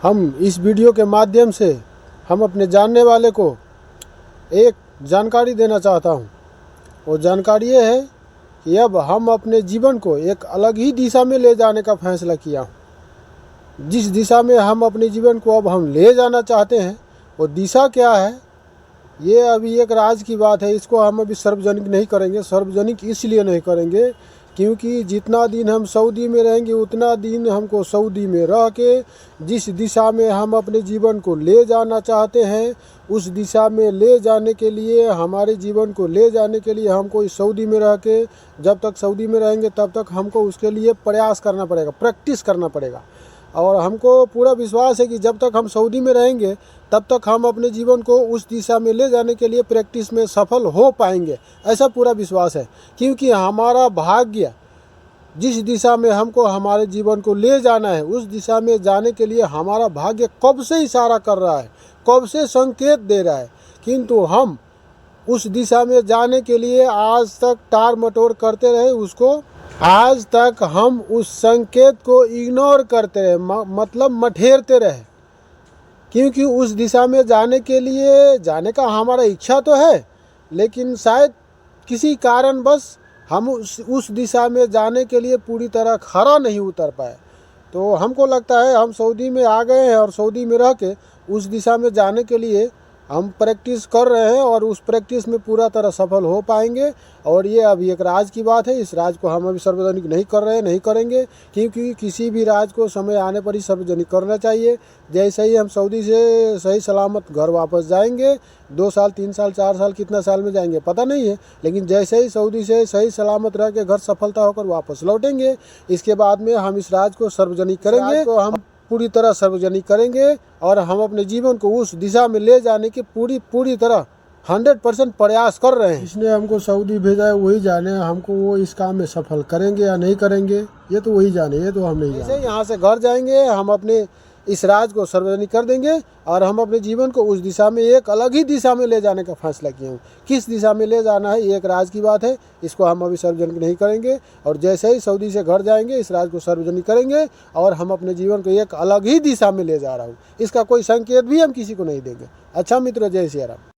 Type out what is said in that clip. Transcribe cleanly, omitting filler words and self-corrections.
हम इस वीडियो के माध्यम से हम अपने जानने वाले को एक जानकारी देना चाहता हूँ। वो जानकारी ये है कि अब हम अपने जीवन को एक अलग ही दिशा में ले जाने का फैसला किया हूँ। जिस दिशा में हम अपने जीवन को अब हम ले जाना चाहते हैं वो दिशा क्या है, ये अभी एक राज की बात है। इसको हम अभी सार्वजनिक नहीं करेंगे। सार्वजनिक इसलिए नहीं करेंगे क्योंकि जितना दिन हम सऊदी में रहेंगे उतना दिन हमको सऊदी में रह के जिस दिशा में हम अपने जीवन को ले जाना चाहते हैं उस दिशा में ले जाने के लिए, हमारे जीवन को ले जाने के लिए हमको इस सऊदी में रह के, जब तक सऊदी में रहेंगे तब तक हमको उसके लिए प्रयास करना पड़ेगा, प्रैक्टिस करना पड़ेगा। और हमको पूरा विश्वास है कि जब तक हम सऊदी में रहेंगे तब तक हम अपने जीवन को उस दिशा में ले जाने के लिए प्रैक्टिस में सफल हो पाएंगे, ऐसा पूरा विश्वास है। क्योंकि हमारा भाग्य जिस दिशा में हमको हमारे जीवन को ले जाना है उस दिशा में जाने के लिए हमारा भाग्य कब से इशारा कर रहा है, कब से संकेत दे रहा है, किंतु हम उस दिशा में जाने के लिए आज तक टार मटोर करते रहे। उसको आज तक हम उस संकेत को इग्नोर करते रहे, मतलब मठेरते रहे। क्योंकि उस दिशा में जाने के लिए जाने का हमारा इच्छा तो है, लेकिन शायद किसी कारणवश हम उस दिशा में जाने के लिए पूरी तरह खरा नहीं उतर पाए। तो हमको लगता है हम सऊदी में आ गए हैं और सऊदी में रह के उस दिशा में जाने के लिए हम प्रैक्टिस कर रहे हैं और उस प्रैक्टिस में पूरा तरह सफल हो पाएंगे। और ये अभी एक राज की बात है। इस राज को हम अभी सार्वजनिक नहीं कर रहे हैं, नहीं करेंगे, क्योंकि किसी भी राज को समय आने पर ही सार्वजनिक करना चाहिए। जैसे ही हम सऊदी से सही सलामत घर वापस जाएंगे, 2 साल 3 साल 4 साल कितना साल में जाएंगे पता नहीं है, लेकिन जैसे ही सऊदी से सही सलामत रह के घर सफलता होकर वापस लौटेंगे, इसके बाद में हम इस राज को सार्वजनिक करेंगे, तो हम पूरी तरह सार्वजनिक करेंगे और हम अपने जीवन को उस दिशा में ले जाने की पूरी तरह 100% प्रयास कर रहे हैं। इसने हमको सऊदी भेजा है, वही जाने हमको वो इस काम में सफल करेंगे या नहीं करेंगे, ये तो वही जाने, ये तो हम नहीं जाने। यहाँ से घर जाएंगे, हम अपने इस राज को सार्वजनिक कर देंगे और हम अपने जीवन को उस दिशा में एक अलग ही दिशा में ले जाने का फैसला किए हूँ। किस दिशा में ले जाना है ये एक राज की बात है, इसको हम अभी सार्वजनिक नहीं करेंगे। और जैसे ही सऊदी से घर जाएंगे इस राज को सार्वजनिक करेंगे और हम अपने जीवन को एक अलग ही दिशा में ले जा रहा हूँ। इसका कोई संकेत भी हम किसी को नहीं देंगे। अच्छा मित्रों, जय सिया राम।